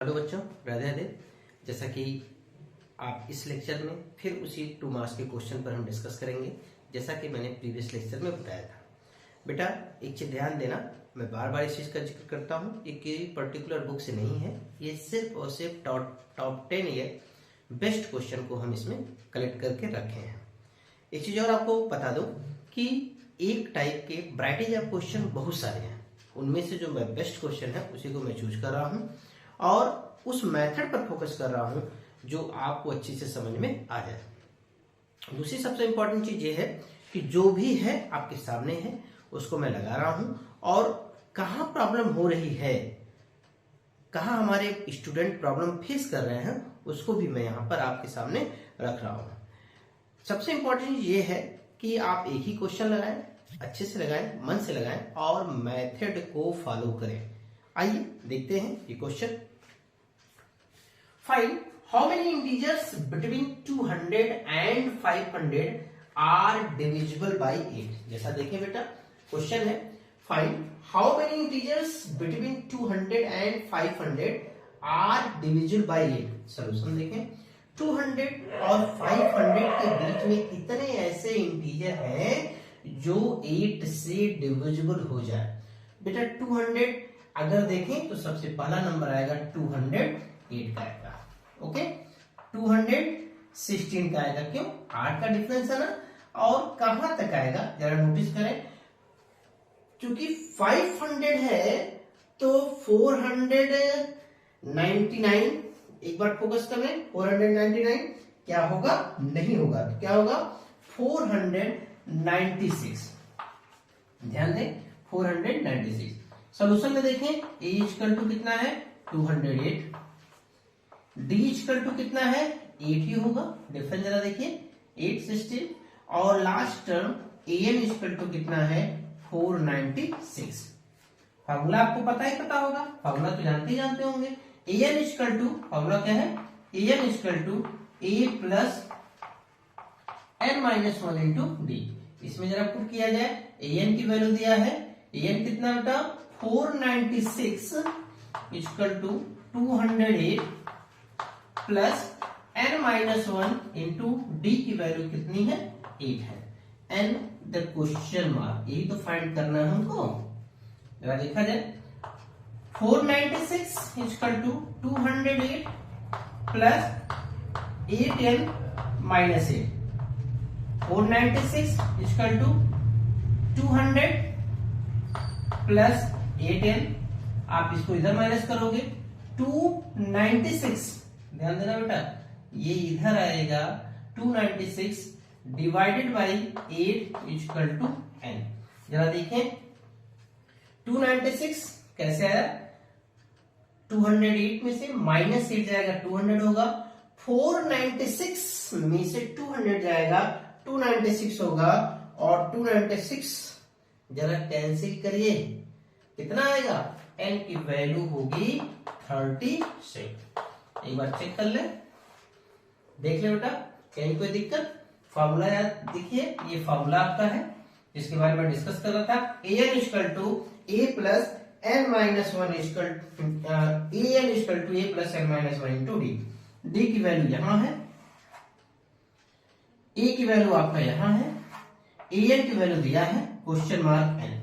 Hello बच्चों, राधे राधे। जैसा कि आप इस लेक्चर में फिर उसी 2 मार्क्स के क्वेश्चन पर हम डिस्कस करेंगे। जैसा कि मैंने प्रीवियस लेक्चर में बताया था, बेटा एक चीज ध्यान देना, मैं बार बार इस चीज का जिक्र करता हूँ, ये कोई पर्टिकुलर बुक से नहीं है, ये सिर्फ और सिर्फ टॉप 10 ये बेस्ट क्वेश्चन को हम इसमें कलेक्ट करके रखे हैं। एक चीज और आपको बता दूं कि एक टाइप के वैरायटीज ऑफ क्वेश्चन बहुत सारे हैं, उनमें से जो बेस्ट क्वेश्चन है उसी को मैं चूज कर रहा हूँ और उस मेथड पर फोकस कर रहा हूं जो आपको अच्छी से समझ में आ जाए। दूसरी सबसे इंपॉर्टेंट चीज ये है कि जो भी है आपके सामने है उसको मैं लगा रहा हूं और कहां प्रॉब्लम हो रही है, कहां हमारे स्टूडेंट प्रॉब्लम फेस कर रहे हैं, उसको भी मैं यहां पर आपके सामने रख रहा हूं। सबसे इंपॉर्टेंट ये है कि आप एक ही क्वेश्चन लगाएं, अच्छे से लगाएं, मन से लगाएं और मेथड को फॉलो करें। आइए देखते हैं ये question. Find how many integers between 200 and 500 are divisible by 8। जैसा देखें बेटा, क्वेश्चन है find how many integers between 200 and 500 are divisible by 8। Solution देखें, 200 और 500 के बीच में कितने ऐसे इंटीजर हैं जो 8 से डिविजिबल हो जाए। बेटा 200 अगर देखें तो सबसे पहला नंबर आएगा 208 का आएगा, ओके। 216 का आएगा, क्यों? 8 का डिफरेंस है ना। और कहां तक आएगा जरा नोटिस करें, क्योंकि 500 है तो 499, एक बार फोकस कर लें, 499 क्या होगा? नहीं होगा, तो क्या होगा? 496। ध्यान दें, 496। सोल्यूशन में देखें, ए इक्वल टू कितना है? 208। डी इक्वल टू कितना है? 8 ही होगा, डिफरेंस जरा देखिए, 816। और last term a N equal to कितना है? 496। फार्मूला आपको पता होगा, फार्मूला तो जानते होंगे। A N equal to, formula क्या है? A N equal to A plus N minus 1 into D. इसमें जरा पुट किया जाए, ए एन की वैल्यू दिया है, ए एन कितना बेटा? 496 equal to 208 plus n minus 1 into d की वैल्यू कितनी है? 8 है। n द क्वेश्चन मार्क, यही तो फाइंड करना है हमको। जरा देखा जाए, 496 equal to 208 plus 8n minus 8। 496 equal to 200 plus 8n, आप इसको इधर माइनस करोगे, 296, ध्यान देना बेटा, ये इधर आएगा 296 divided by 8 equal to n। जरा देखें, 296 कैसे आया? 208 में से माइनस 8 जाएगा, 200 होगा। 496 में से 200 जाएगा, 296 होगा। और 296 जरा कैंसिल करिए, कितना आएगा? n की वैल्यू होगी 36। एक बार चेक कर ले, देख ले बेटा, कहीं कोई दिक्कत? फार्मूला याद देखिए, ये फार्मूला आपका है जिसके बारे में डिस्कस कर रहा था। A N equal to A plus N minus 1 equal A N equal to A plus N minus 1 into D. D की वैल्यू यहां है, ए की वैल्यू आपका यहां है, ए एन की वैल्यू दिया है question mark n,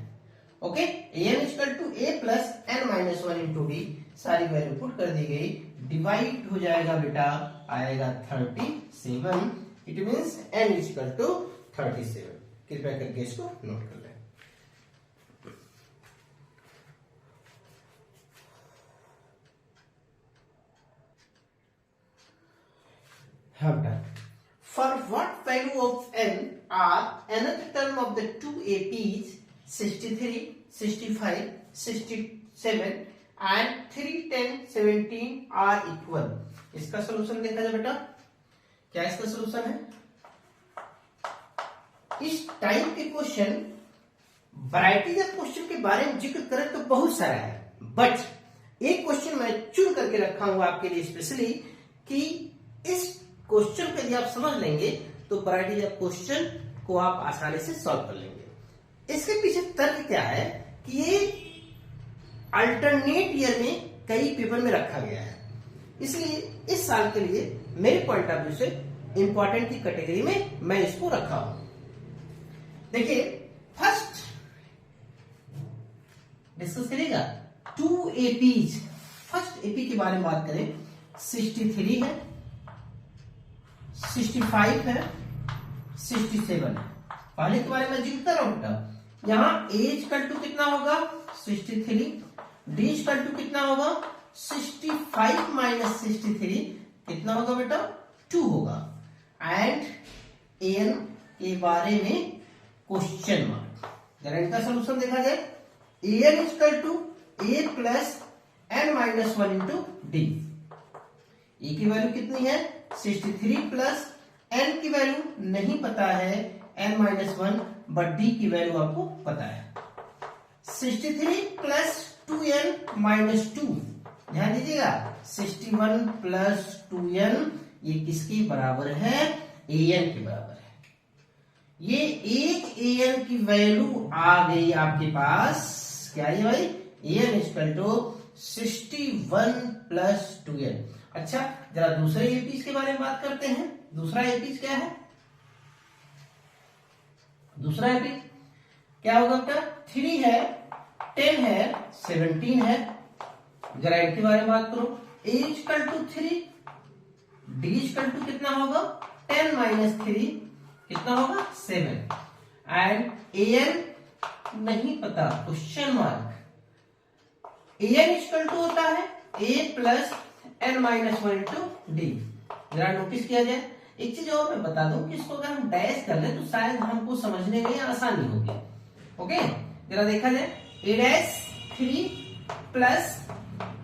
okay. A N equal to A plus N minus 1 into d, सारी वैल्यू पुट कर दी गई, डिवाइड हो जाएगा बेटा, आएगा 37। It means n equal to 37। कृपया करके इसको नोट कर लें। हाँ बेटा, for what value of n are nth term of the 2 APs 63, 65, 67 and 3, 10, 17 are equal। इसका सोल्यूशन देखा जाए बेटा, क्या इसका सोल्यूशन है? इस टाइप के क्वेश्चन, वैरायटी ऑफ क्वेश्चन के बारे में जिक्र करें तो बहुत सारा है, बट एक क्वेश्चन मैं चुन करके रखा हूं आपके लिए स्पेशली, कि इस क्वेश्चन को यदि आप समझ लेंगे तो वैरायटी ऑफ क्वेश्चन को आप आसानी से सॉल्व कर लेंगे। इसके पीछे तर्क क्या है कि ये अल्टरनेट ईयर में कई पेपर में रखा गया है। इसलिए इस साल के लिए मेरे पॉइंट ऑफ व्यू से इंपॉर्टेंट की कैटेगरी में मैं इसको रखा हूं। देखिए फर्स्ट डिस्कस करेगा 2 एपीज। फर्स्ट एपी के बारे में बात करें, 63 है, 65 है, 67 है। पहले के बारे में जिक्र कर रहा हूं बेटा। यहां एज कल टू कितना होगा 63, डी कल टू कितना होगा 65 माइनस 63 कितना होगा बेटा 2 होगा। एंड एन के बारे में क्वेश्चन मार्क। जरा इनका सोल्यूशन देखा जाए, N equal to A plus N minus 1 into D. A की वैल्यू कितनी है 63 प्लस एन की वैल्यू नहीं पता है एन माइनस 1, बट डी की वैल्यू आपको पता है 63 प्लस 2n माइनस 2। ध्यान दीजिएगा 61 प्लस 2n ये किसके बराबर है an के बराबर है। ये एक an की वैल्यू आ गई आपके पास, क्या है भाई an equal to 61 plus 2n। अच्छा जरा दूसरे एपीज के बारे में बात करते हैं। दूसरा एपीज क्या है, दूसरा एपी क्या होगा बेटा 3 है, 10 है, 17 है। जरा इनके बारे में बात करो, a equal to 3, d equal to कितना होगा 10 माइनस 3 कितना होगा 7, एंड an नहीं पता question mark. an equal to होता है a plus n minus 1 into d. जरा नोटिस किया जाए, एक चीज और मैं बता दूं कि इसको अगर हम डैश कर ले तो शायद हमको समझने में आसानी होगी। ओके जरा देखा जाए, a dash 3 plus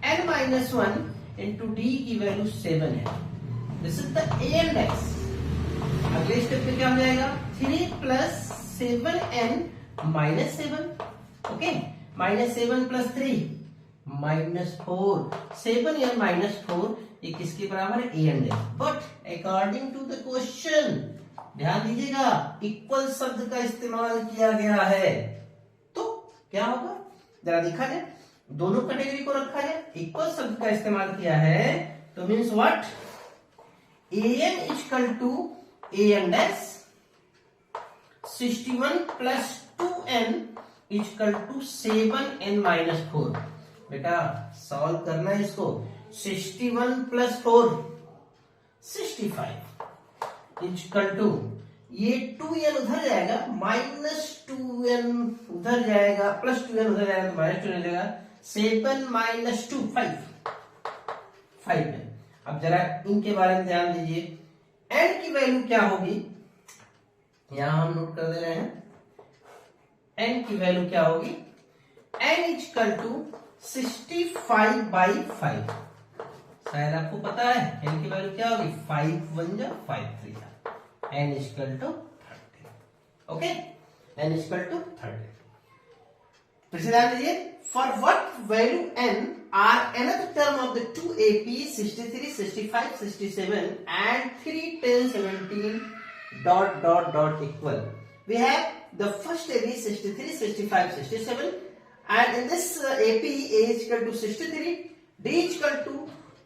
n minus 1 into d की वैल्यू 7 है। This is the an dash. अगले स्टेप पे क्या हो जाएगा 3 plus 7n minus 7। Okay minus 7 plus 3 minus 4, 7n minus 4 ये किसके बराबर है an dash. But according to the question ध्यान दीजिएगा इक्वल शब्द का इस्तेमाल किया गया है, तो क्या होगा जरा देखा जाए, दोनों कैटेगरी को रखा जाए, इक्वल शब्द का इस्तेमाल किया है तो means what an equal to an dash 61 plus 2n equal to 7n minus 4। बेटा सॉल्व करना है इसको, 61 प्लस 4 65 इक्वल टू ये 2n उधर जाएगा माइनस 2n उधर जाएगा प्लस 2n उधर जाएगा तो माइनस 2n जाएगा 7 माइनस 2 5 है। अब जरा इनके बारे में ध्यान दीजिए, n की वैल्यू क्या होगी यहां हम नोट कर दे रहे हैं, n की वैल्यू क्या होगी n इक्वल टू 65 बाई 5। शायद आपको पता है n की वैल्यू क्या होगी 5 1 जा 5 3 जा, n equal to 30। Okay n equal to 30। फिर से ध्यान दीजिए, for what value n are another term of the 2 AP 63 65 67 and 3 10 17 dot dot dot equal, we have the first AP 63 65 67 and in this AP A is equal to 63, D is equal to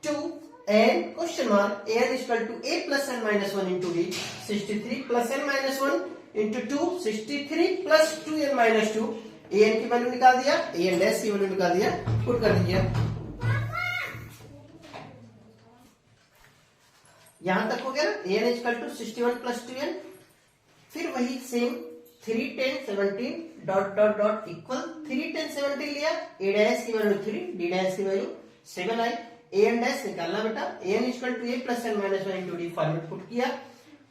2 and question mark A is equal to A plus n minus 1 into D, 63 plus n minus 1 into 2, 63 plus 2n minus 2, an की value निकाल दिया, an dash की value निकाल दिया, put कर दीजिए। यहां तक हो गया ना, an is equal to 61 plus 2n, फिर वही same 3 10 17 dot dot dot equal 3 10 17 लिया, a डैश की वैल्यू 3, d डैश की वैल्यू 7 आई, an डैश निकालना बेटा, an equal to a plus n minus 1 into d format put किया,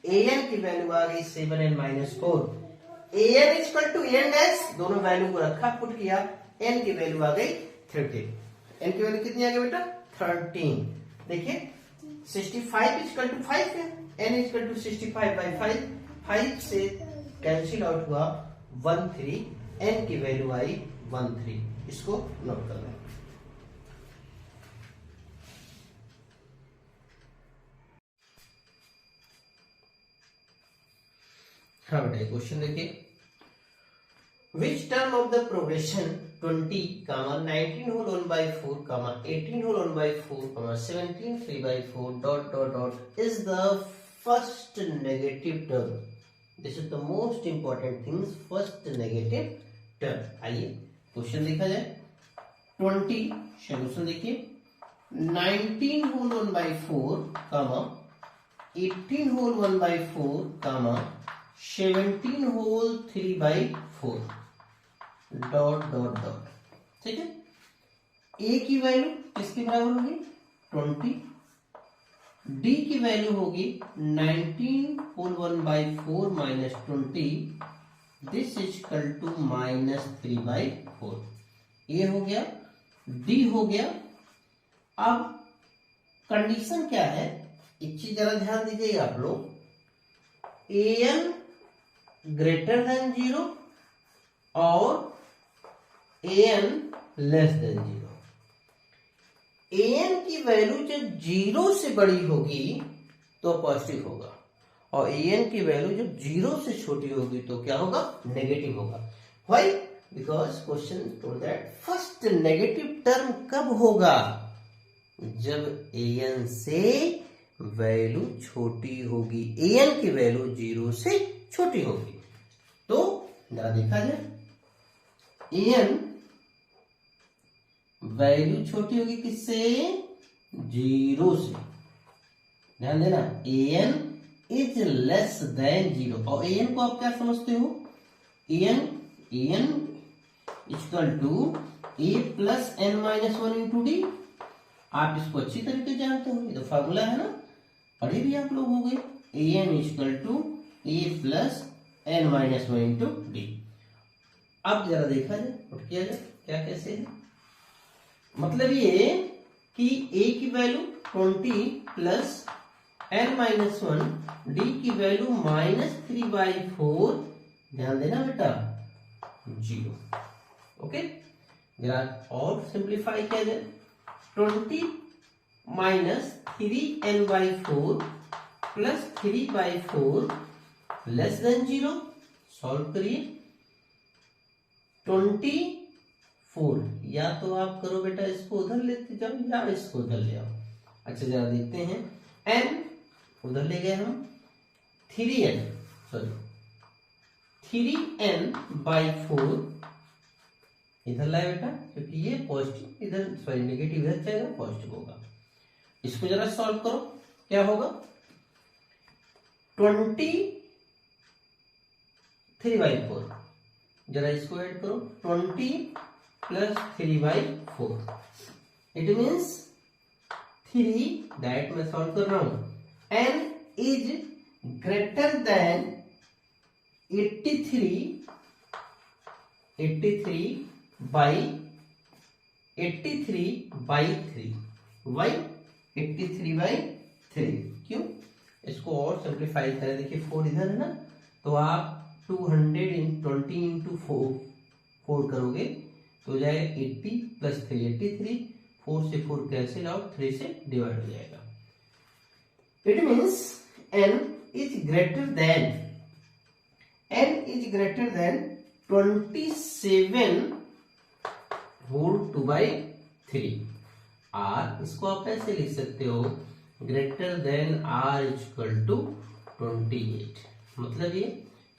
an की वैल्यू आ गई 7n minus 4, an equal to an dash दोनों वैल्यू को रखा पुट किया, n की वैल्यू आ गई 13। n की वैल्यू कितनी आ गई बेटा 13। देखिए 65 इक्वल टू 5 है, n इक्वल टू 65 बाई 5, 5 से कैंसिल आउट हुआ 13, n की वैल्यू आई 13। इसको नोट कर लें। हाँ बेटा क्वेश्चन देखिए, which term of the progression 20 comma 19 whole 1 by 4 comma 18 whole 1 by 4 comma 17 3 by 4 dot dot dot is the first negative term. This is the most important things, first negative term. आइए question देखा जाए. 20 solution देखिए. 19 whole 1 by 4 comma 18 whole 1 by 4 comma 17 whole 3 by 4 dot dot dot. ठीक है. ए की value किसके बराबर होगी? 20. डी की वैल्यू होगी 19 whole 1 by 4 minus 20. This is equal to -3 by 4. A हो गया, डी हो गया. अब कंडीशन क्या है, एक चीज जरा ध्यान दीजिएगा आप लोग. ए एन ग्रेटर देन 0 और an लेस देन 0. an की वैल्यू जब 0 से बड़ी होगी तो पॉजिटिव होगा, और an की वैल्यू जब 0 से छोटी होगी तो क्या होगा? नेगेटिव होगा. Why? Because question told that first negative term कब होगा? जब an से वैल्यू छोटी होगी, an की वैल्यू 0 से छोटी होगी. तो जरा देखा जाए, an वैल्यू छोटी होगी किससे? 0 से. ध्यान देना, an इज लेस देन 0. और an को आप क्या समझते हो? an equal to a plus n minus 1 into d. आप इसको अच्छी तरीके से जानते हो, ये तो फॉर्मूला है ना, पढ़े भी आप लोग हो गए. an equal to a plus n minus 1 into d. अब जरा देखा जाए, नोट किया जाए क्या कैसे है. मतलब ये कि a की value 20 plus n minus 1, d की वैल्यू -3 by 4. ध्यान देना बेटा, 0. ओके. जरा और सिंप्लीफाई किया जाए. 20 minus 3n by 4 plus 3 by 4 less than 0. Solve करिए. 24, या तो आप करो बेटा इसको उधर लेते जाओ या इसको उधर ले आओ. अच्छा जरा देखते हैं. n उधर ले गए हम. 3n by 4 इधर लाए बेटा, क्योंकि ये पॉजिटिव इधर, सॉरी नेगेटिव इधर जाएगा, पॉजिटिव होगा. इसको जरा सॉल्व करो, क्या होगा? 23 by 4. जरा इसको ऐड करो. 20 plus 3 by 4. It means 3, that मैं सॉल्व कर रहा हूं. n is greater then 83 by 3. Why 83 by 3? क्यों? इसको और सिंप्लीफाई करें. देखिए 4 इधर है ना, तो आप 220 इंटू 4 करोगे तो हो जाएगा 80 प्लस 3 83. 4 से 4 कैंसिल आउट, 3 से डिवाइड हो जाएगा. It means n is greater than 27 whole 2 by 3. r इसको आप ऐसे लिख सकते हो, greater than r equal to 28. मतलब ये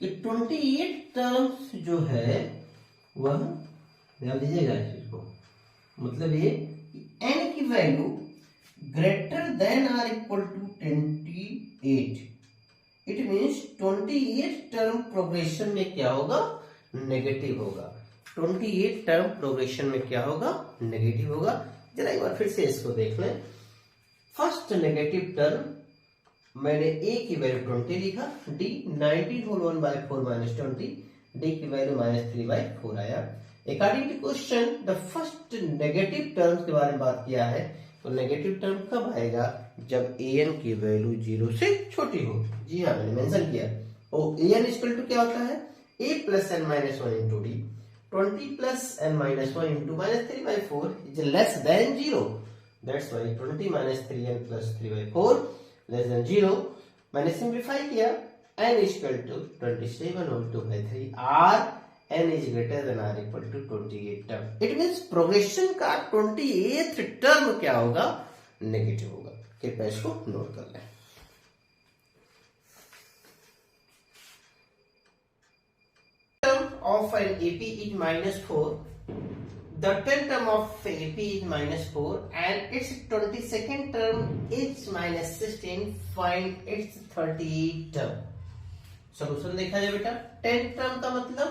कि 28 टर्म्स जो है वह, ध्यान दीजिएगा इस चीज को, मतलब ये n की वैल्यू greater than r equal to 28. It means 28 term progression में क्या होगा? नेगेटिव होगा. 28 टर्म प्रोग्रेशन में क्या होगा? नेगेटिव होगा. जरा एक बार फिर से इसको देख लें. फर्स्ट नेगेटिव टर्म मैंने a की वैल्यू 20 लिखा, d 19 whole 1 by 4 minus 20, d की वैल्यू -3 by 4 आया. According to question the first negative terms के बारे में बात किया है, तो नेगेटिव टर्म कब आएगा? जब an की वैल्यू 0 से छोटी हो. जी हाँ, मैंने मेंशन किया. और an इक्वल टू क्या होता है? a plus n minus 1 into D. 20 plus n minus 1 into -3 by 4 is less than 0. That's why 20 minus 3n plus 3 by 4 less than 0. मैंने सिंप्लीफाई किया. n equal to 27 whole 2 by 3. r n is greater than or equal to 28 term. It means progression का 28th term क्या होगा, negative होगा. कृपया इसको नोट कर लें. Of an AP is -4. The 10th term of AP is -4 and its 22nd term is -16. Find its 38th term. Solution देखा जाए बेटा. 10th टर्म का मतलब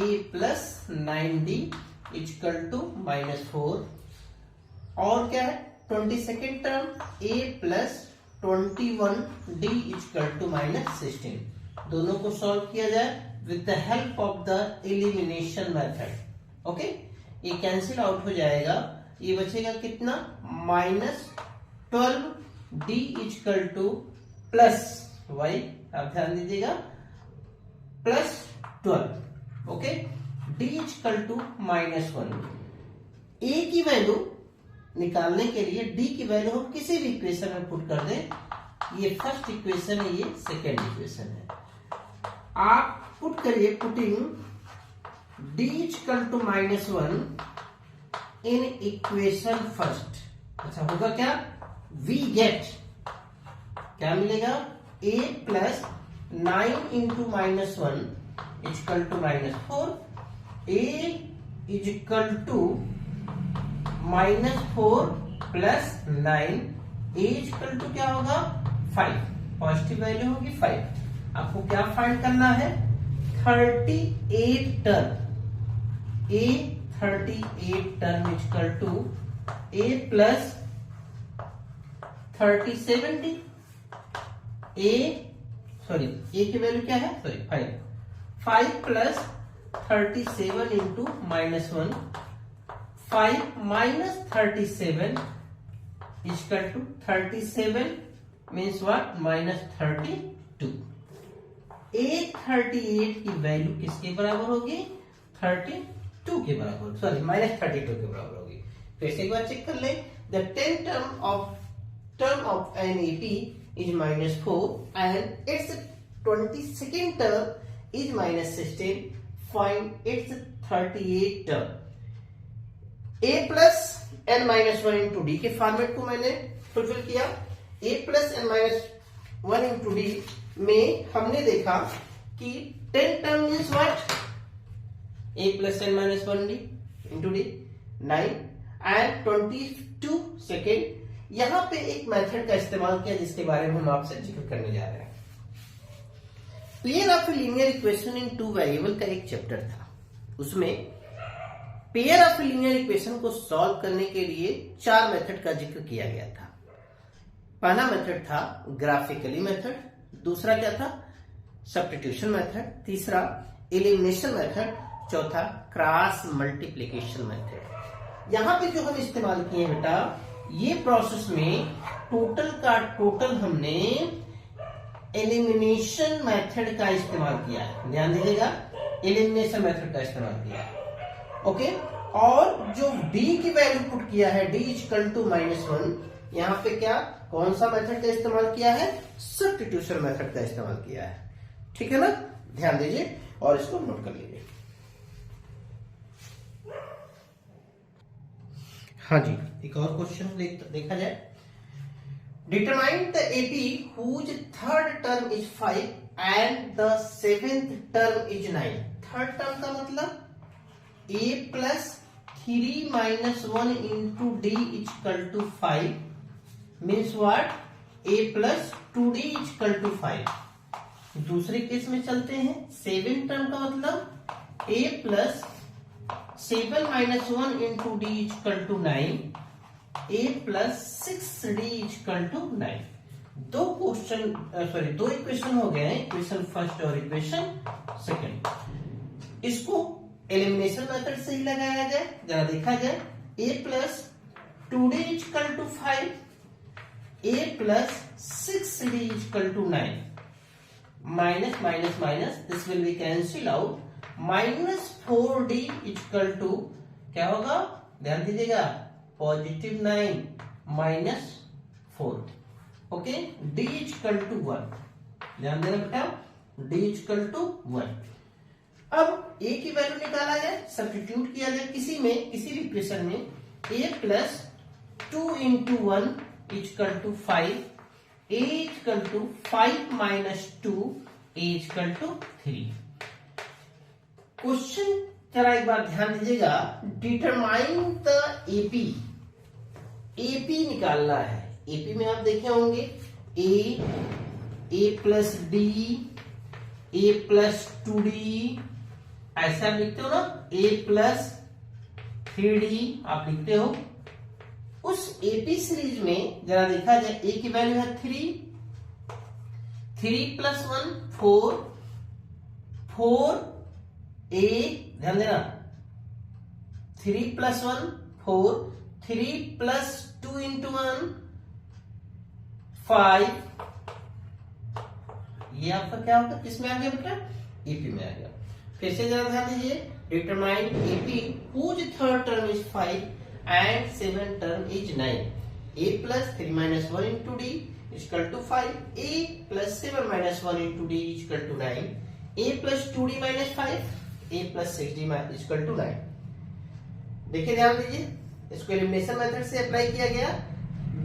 A plus 9D equal to -4 और क्या है 22nd term A plus 21D equal to -16. दोनों को सॉल्व किया जाए with the help of the elimination method. Okay, ये कैंसिल आउट हो जाएगा. ये बचेगा कितना, -12D equal two plus y, आप ध्यान दीजिएगा, plus 12. Okay, D equal to -1. A की वैल्यू निकालने के लिए D की वैल्यू हम किसी भी इक्वेशन में पुट कर दें. ये फर्स्ट इक्वेशन है, ये सेकेंड इक्वेशन है. आप पुट करिए, putting D equal to -1 in equation first. अच्छा होगा क्या, वी गेट क्या मिलेगा, A plus 9 into -1 equal to -4. A is equal to -4 plus 9. A equal to क्या होगा, 5. पॉजिटिव वैल्यू होगी 5. आपको क्या फाइंड करना है, 38 term. A 38 term equal to A plus 37D. A की वैल्यू क्या है, 5 plus 37 into -1. 5 minus 37 equal to 37 means what, -32. A 38 की वैल्यू किसके बराबर होगी, 32 के बराबर, सॉरी -32 के बराबर होगी. फिर से एक बार चेक कर ले. The 10th term of an AP is -4 and its 22nd term is -16. Find its 38th term. A plus n-1 into D के फॉर्मेट को मैंने फुलफिल किया. A plus n-1 into D में हमने देखा कि 10 term means what, A plus n-1D into D 9 and 22 second. यहां पे एक मेथड का इस्तेमाल किया जिसके बारे में हम आपसे जिक्र करने जा रहे हैं. Pair of linear equation in 2 variable का एक चैप्टर था. उसमें पेयर ऑफ लीनियर इक्वेशन को सॉल्व करने के लिए 4 मेथड का जिक्र किया गया था. पहला मेथड था ग्राफिकली मेथड, दूसरा क्या था, सब्स्टिट्यूशन मेथड, तीसरा एलिमिनेशन मेथड, चौथा क्रॉस मल्टीप्लिकेशन मेथड. यहां पे जो हम इस्तेमाल किए बेटा, ये प्रोसेस में टोटल का टोटल हमने एलिमिनेशन मेथड का इस्तेमाल किया है. ध्यान दीजिएगा, एलिमिनेशन मेथड का इस्तेमाल किया है. ओके, और जो D की वैल्यू पुट किया है, D इक्वल टू -1, यहां पे क्या, कौन सा मेथड का इस्तेमाल किया है, सब्स्टिट्यूशन मेथड का इस्तेमाल किया है. ठीक है ना, ध्यान दीजिए और इसको नोट कर लीजिए. हाँ जी, एक और क्वेश्चन देखा जाए. Determine the AP whose third term is 5 and the 7th term is 9. Third term का मतलब A plus 3 minus 1 into D equal to 5 means what, A plus 2D equal to 5. दूसरे केस में चलते हैं. 7 टर्म का मतलब A plus 7 minus 1 into D equal to 9. A plus 6D equal to 9. दो equation हो गए हैं, इक्वेशन फर्स्ट और इक्वेशन सेकंड. इसको एलिमिनेशन मेथड से ही लगाया जाए. जरा देखा जाए, A plus 2D equal to 5, A plus 6D equal to 9. Minus minus minus, this will be cancel out. -4D equal to क्या होगा, ध्यान दीजिएगा, +9 -4. Okay, D equal to 1. ध्यान देना बेटा, D इक्वल टू 1. अब ए की वैल्यू निकाला जाए, सब्स्टिट्यूट किया जाए किसी में, किसी भी इक्वेशन में, A plus 2 into 1 equal to 5, A equal to 5 minus 2, A equal to 3। Question जरा एक बार ध्यान दीजिएगा, डिटरमाइन द एपी, एपी निकालना है। एपी में आप देखे होंगे ए प्लस डी, ए प्लस 2डी, ऐसा लिखते हो ना, ए प्लस 3d आप लिखते हो। उस एपी सीरीज में जरा देखा जाए, ए की वैल्यू है 3 प्लस 1 4 ए, ध्यान देना, 3 प्लस 1 4, 3 प्लस 2 इंटू 1 5, ये आपका क्या होगा, किसमें आ गया बेटा, एपी में आ गया। फिर से जरा ध्यान दीजिए, determine AP whose third term is 5 and 7 term is 9, a plus 3 minus 1 into d is equal to 5, a plus 7 minus 1 into d is equal to 9, a plus 2d minus 5, a plus 6d is equal to 9। देखिए ध्यान दीजिए, इसको elimination method से apply किया गया,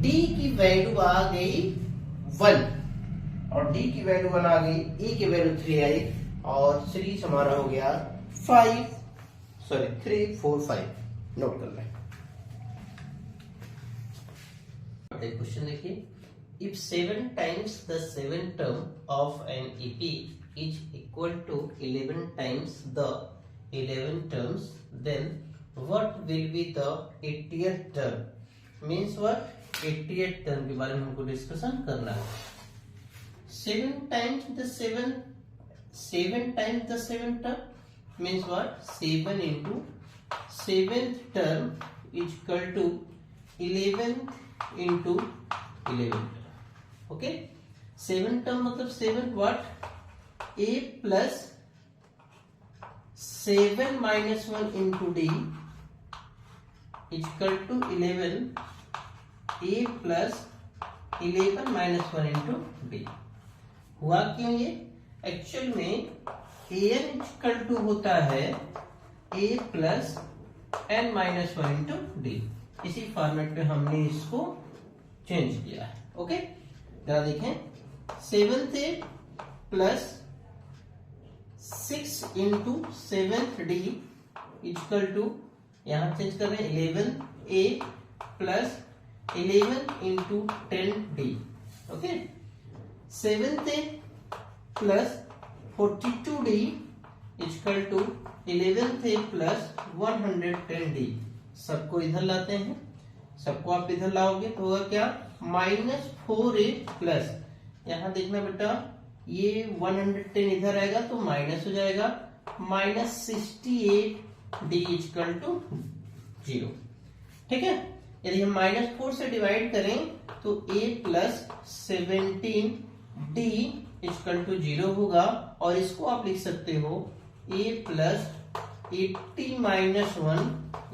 d की value आ गई 1 और d की वैल्यू 1 आ गई, e की वैल्यू 3 आई और सीरीज हमारा हो गया 3 4 5। नोट कर लें। क्वेश्चन देखिए, if 7 times the 7th term of an EP is equal to 11 times the 11 terms, then what will be the 80th term? Means what? 80th term के बारे में हमको डिस्कशन करना है। 7 times the 7th term means what? 7 into 7th term is equal to 11 into 11। Okay, 7 term मतलब 7 what, a plus 7 minus 1 into D equal to 11, a plus 11 minus 1 into D. हुआ क्यों ये? एक्चुअल में an इक्वल टू होता है a plus n minus 1 into D. इसी format में हमने इसको चेंज किया है। ओके, जरा देखें, 7th a plus 6 into 7th d equal to, यहां चेंज कर रहे हैं 11a plus 11 into 10d। Okay, 7th a plus 42d equal to 11th a plus 110d। सबको इधर लाते हैं, सबको आप इधर लाओगे तो होगा क्या, -4a प्लस, यहां देखना बेटा, ये 110 इधर आएगा तो माइनस हो जाएगा, -68d इक्वल टू 0। ठीक है, यदि हम -4 से डिवाइड करें तो a plus 17d equal to 0 होगा, और इसको आप लिख सकते हो a plus 80 minus 1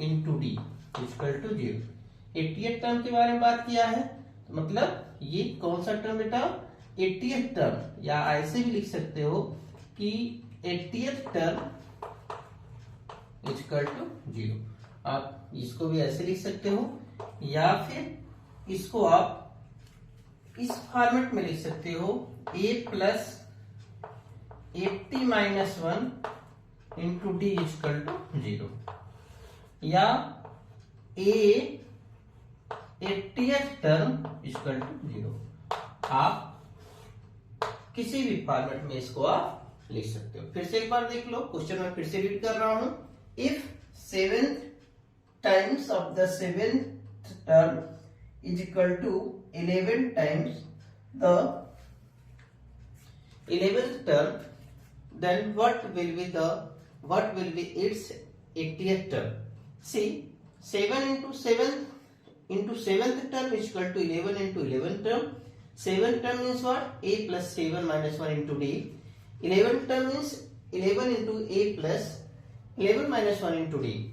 into D equal to 0। 80th term के बारे में बात किया है, तो मतलब ये कौन सा टर्म बेटा, 80th टर्म, या ऐसे भी लिख सकते हो कि 80th टर्म इक्वल टू 0। आप इसको भी ऐसे लिख सकते हो, या फिर इसको आप इस फॉर्मेट में लिख सकते हो, a plus 80 minus 1 into D equal to 0, या a 80th term equal to 0। आप किसी भी फॉर्मेट में इसको आप लिख सकते हो। फिर से एक बार देख लो, क्वेश्चन में फिर से रीड कर रहा हूं, if 7th times of the 7th term is equal to 11 times the 11th term, then what will be its 80th term? See, 7 into 7 into 7th term is equal to 11 into 11th term. 7th term means what? A plus 7 minus 1 into d. 11th term means 11 into a plus 11 minus 1 into d.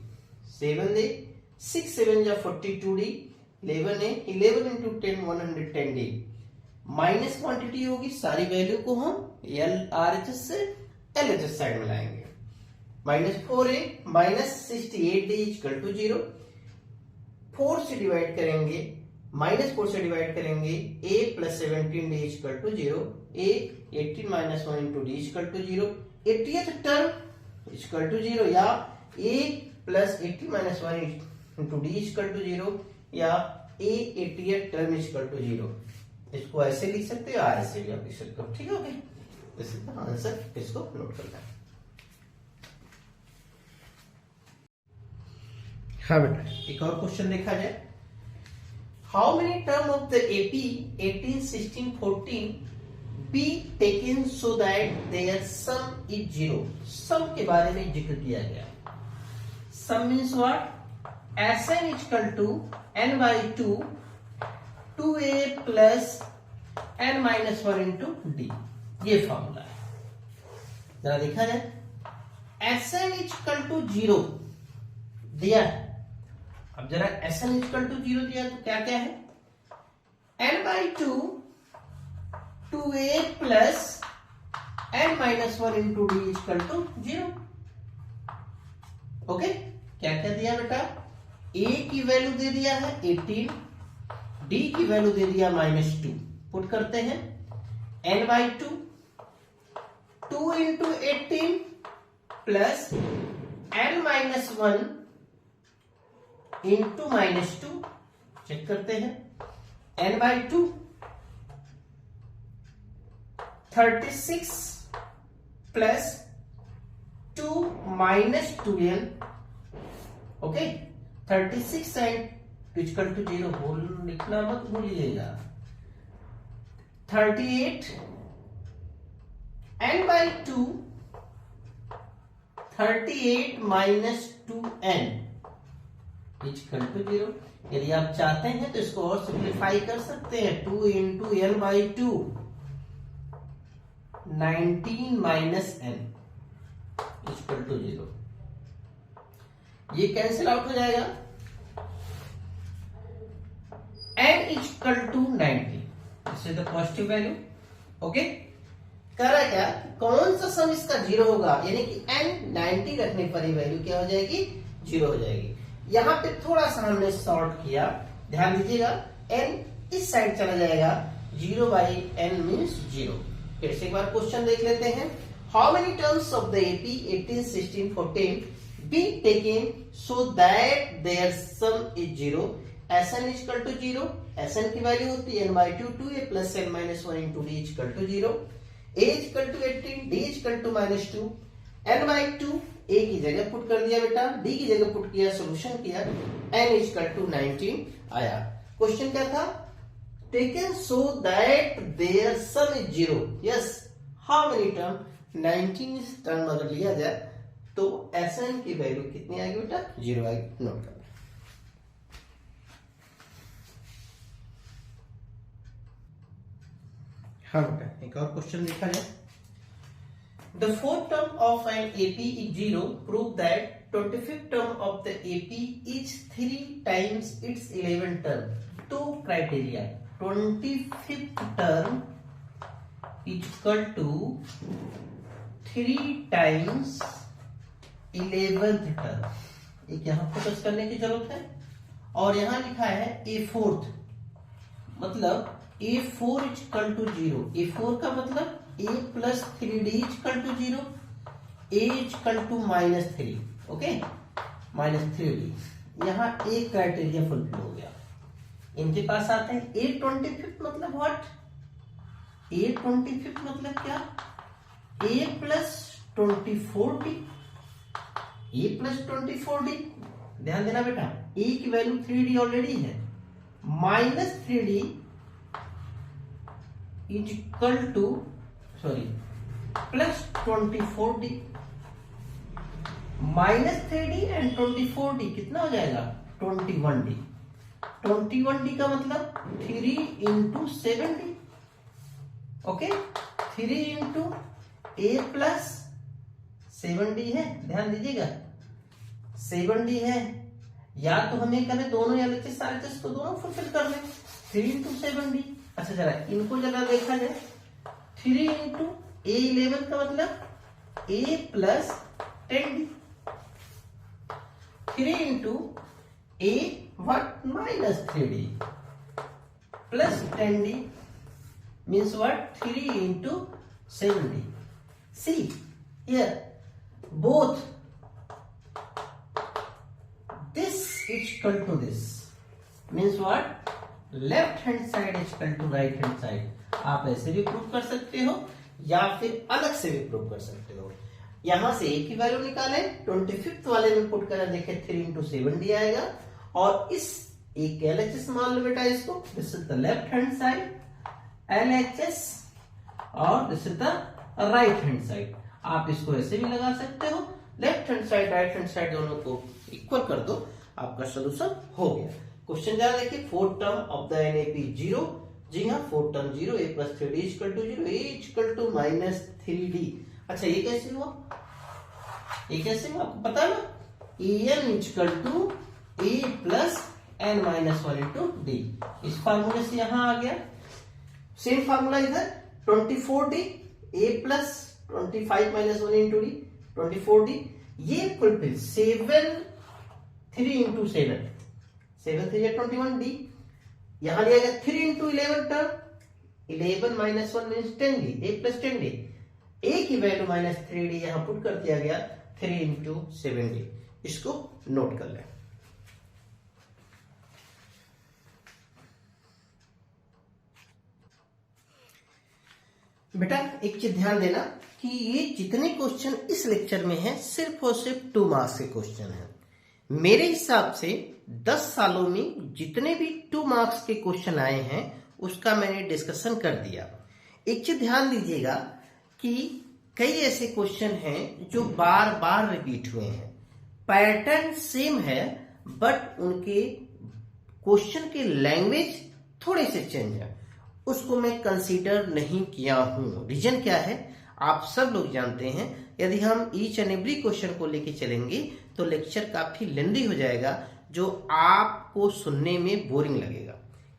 7a, 6 7 is 42d. 11a, 11 into 10 110d. Minus quantity होगी, सारी value को हम LRHS से LHS side में लाएंगे। -4a -68d equal to 0। 4 से divide करेंगे, -4 से डिवाइड करेंगे, a plus 17d equal to 0। a 18 minus 1 into d equal to 0। 80th term equal to 0, या a plus 80 minus 1 into d equal to 0, या a 80th term equal to 0। इसको ऐसे लिख सकते हो या ऐसे भी आप लिख सकते हो, ठीक है। Okay, this is the answer, इसको नोट करना है। हाँ बेटा, एक और क्वेश्चन देखा जाए। How many term of the AP 18, 16, 14 be taken so that their sum is 0। Sum के बारे में जिक्र किया गया। Sum means what? Sn equal to n by 2 2a plus n minus 1 into D, ये फॉर्मूला है। जरा देखा जाए। Sn इक्वल टू 0 दिया है। अब जरा Sn इक्वल टू 0 दिया तो क्या क्या है? n by 2 2a plus n minus 1 into D equal to 0। Okay, क्या क्या दिया बेटा? a की वैल्यू दे दिया है 18, d की वैल्यू दे दिया -2। पुट करते हैं। n by 2 2 into 18 plus n minus 1 into -2। Check करते हैं। n by 2 36 plus 2 minus 2n। Okay, 36 and equal to 0 whole लिखना मत भूलिएगा। 38 n by 2 38 minus 2n equal to 0। यदि आप चाहते हैं तो इसको और सिंप्लीफाई कर सकते हैं। 2 into n by 2 19 minus n equal to 0। ये कैंसिल आउट हो जाएगा। n equal to 90, this is the positive value. Okay, कह रहा है क्या? कौन सा सम इसका 0 होगा, यानी कि n 90 रखने पर ही वैल्यू क्या हो जाएगी? 0 हो जाएगी। यहां पे थोड़ा सा हमने सॉर्ट किया, ध्यान दीजिएगा। n इस साइड चला जाएगा, 0 बाई n मीन्स 0। फिर से एक बार क्वेश्चन देख लेते हैं। How many terms of the AP 18, 16, 14 be taken so that their sum is 0। Sn equal to 0, Sn की वैल्यू होती है n by 2 2a plus n minus 1 into d equal to 0। a equal to 18, d equal to -2, n by 2 a की जगह put कर दिया बेटा, d की जगह पुट किया, सोल्यूशन किया, n इक्वल टू 19 आया। क्वेश्चन क्या था? Taken so that their sum is 0। Yes, how many term? 19 term अगर लिया जाए तो Sn की वैल्यू कितनी आएगी बेटा? 0 आएगी। नोट करना। हाँ बेटा, एक और क्वेश्चन देखा जाए। The fourth term of an AP is 0. Prove that 25th term of the AP is 3 times its 11th term. तो criteria 25th term equal to 3 times 11th term. एक यहां फोकस करने की जरूरत है। और यहां लिखा है A4, मतलब A4 इक्वल टू 0। A4 का मतलब a plus 3d equal to 0, a equal to -3। Okay, -3d। यहां एक क्राइटेरिया फुलफिल हो गया। इनके पास आते हैं A25 मतलब व्हाट? A25 मतलब क्या? a plus 24d, a plus 24d। ध्यान देना बेटा, a की वैल्यू 3d ऑलरेडी है, -3d is equal two plus 24d। -3d and 24d कितना हो जाएगा? 21d। 21d का मतलब 3 into 7d। Okay, 3 into a plus 7d है। ध्यान दीजिएगा, 7d है। या तो हमें करें दोनों, या लेते सारे टेस्ट को दोनों फुलफिल कर लें। 3 इंटू 7d। अच्छा, जरा इनको जरा देखा जाए। 3 इंटू A11 का मतलब a plus 10d, 3 into a what minus 3d plus 10d means what 3 into 7d. See here both this is equal to this means what left hand side is equal to right hand side. आप ऐसे भी prove कर सकते हो या फिर अलग से भी प्रूव कर सकते हो. यहां से एक ही वैल्यू निकाले 25th वाले में पुट कर देखे 3 into 7d आएगा और इस एक LHS मान लो बेटा इसको. This is the left hand side LHS और this is the right hand side. आप इसको ऐसे भी लगा सकते हो. Left hand side right hand side दोनों को इक्वल कर दो, आपका सोल्यूशन हो गया. क्वेश्चन जरा देखिए 4 टर्म ऑफ द NAP 0. जी हाँ 4 term 0, a plus 3d equal to 0, a equal to minus 3d. अच्छा ये कैसे हुआ, ये कैसे हुआ आपको पता ना. an equal to a plus n minus 1 into d. इस फार्मूले से यहां आ गया. सेम फार्मूला इधर 24d a plus 25 minus 1 into d 24d. ये इक्वल टू 7 3 इंटू 7 7 3 21d. यहां लिया गया 3 into 11 term 11 minus 1 means 10d a plus 10d. a की वैल्यू माइनस 3d यहां पुट कर दिया गया 3 इंटू 7d. इसको नोट कर लें. बेटा एक चीज ध्यान देना कि ये जितने क्वेश्चन इस लेक्चर में हैं सिर्फ और सिर्फ 2 मार्क्स के क्वेश्चन हैं. मेरे हिसाब से 10 सालों में जितने भी 2 मार्क्स के क्वेश्चन आए हैं उसका मैंने डिस्कशन कर दिया. एक चीज ध्यान दीजिएगा कि कई ऐसे क्वेश्चन हैं जो बार बार रिपीट हुए हैं. पैटर्न सेम है बट उनके क्वेश्चन के लैंग्वेज थोड़े से चेंज है. उसको मैं कंसीडर नहीं किया हूं. रीजन क्या है आप सब लोग जानते हैं. यदि हम ईच एंड एवरी क्वेश्चन को लेके चलेंगे तो लेक्चर काफी लेंदी हो जाएगा जो आपको सुनने में बोरिंग लगेगा.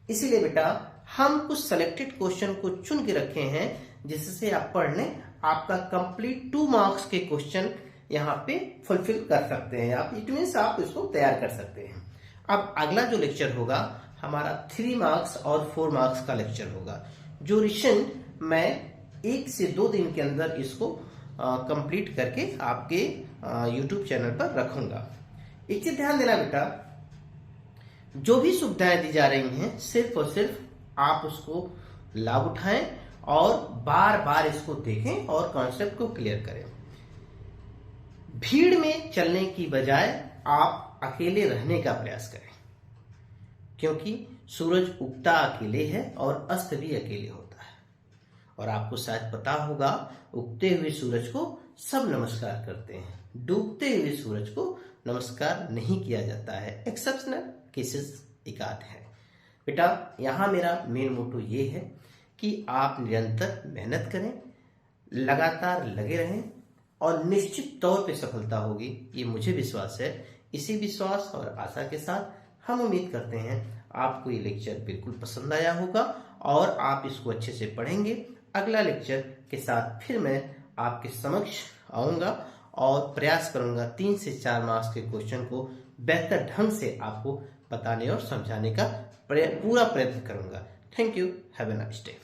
इसीलिए बेटा हम कुछ सेलेक्टेड क्वेश्चन को चुन के रखे हैं जिससे आप पढ़ लें. आपका कंप्लीट 2 मार्क्स के क्वेश्चन यहाँ पे फुलफिल कर सकते हैं आप. इट मीन्स आप इसको तैयार कर सकते हैं. अब अगला जो लेक्चर होगा हमारा 3 मार्क्स और 4 मार्क्स का लेक्चर होगा जो रिविजन मैं 1 से 2 दिन के अंदर इसको कंप्लीट करके आपके YouTube चैनल पर रखूंगा. एक चीज ध्यान देना बेटा जो भी सुविधाएं दी जा रही हैं सिर्फ और सिर्फ आप उसको लाभ उठाएं और बार बार इसको देखें और कॉन्सेप्ट को क्लियर करें. भीड़ में चलने की बजाय आप अकेले रहने का प्रयास करें क्योंकि सूरज उगता अकेले है और अस्त भी अकेले होता है. और आपको शायद पता होगा उगते हुए सूरज को सब नमस्कार करते हैं, डूबते हुए सूरज को नमस्कार नहीं किया जाता है. एक्सेप्शनल केसेस एकाध है. बेटा यहां मेरा मेन मोटो ये है कि आप निरंतर मेहनत करें, लगातार लगे रहें और निश्चित तौर पे सफलता होगी ये मुझे विश्वास है. इसी विश्वास और आशा के साथ हम उम्मीद करते हैं आपको ये लेक्चर बिल्कुल पसंद आया होगा और आप इसको अच्छे से पढ़ेंगे. अगला लेक्चर के साथ फिर मैं आपके समक्ष आऊंगा और प्रयास करूंगा 3 से 4 मार्क्स के क्वेश्चन को बेहतर ढंग से आपको बताने और समझाने का पूरा प्रयत्न करूंगा. Thank you. Have a nice day.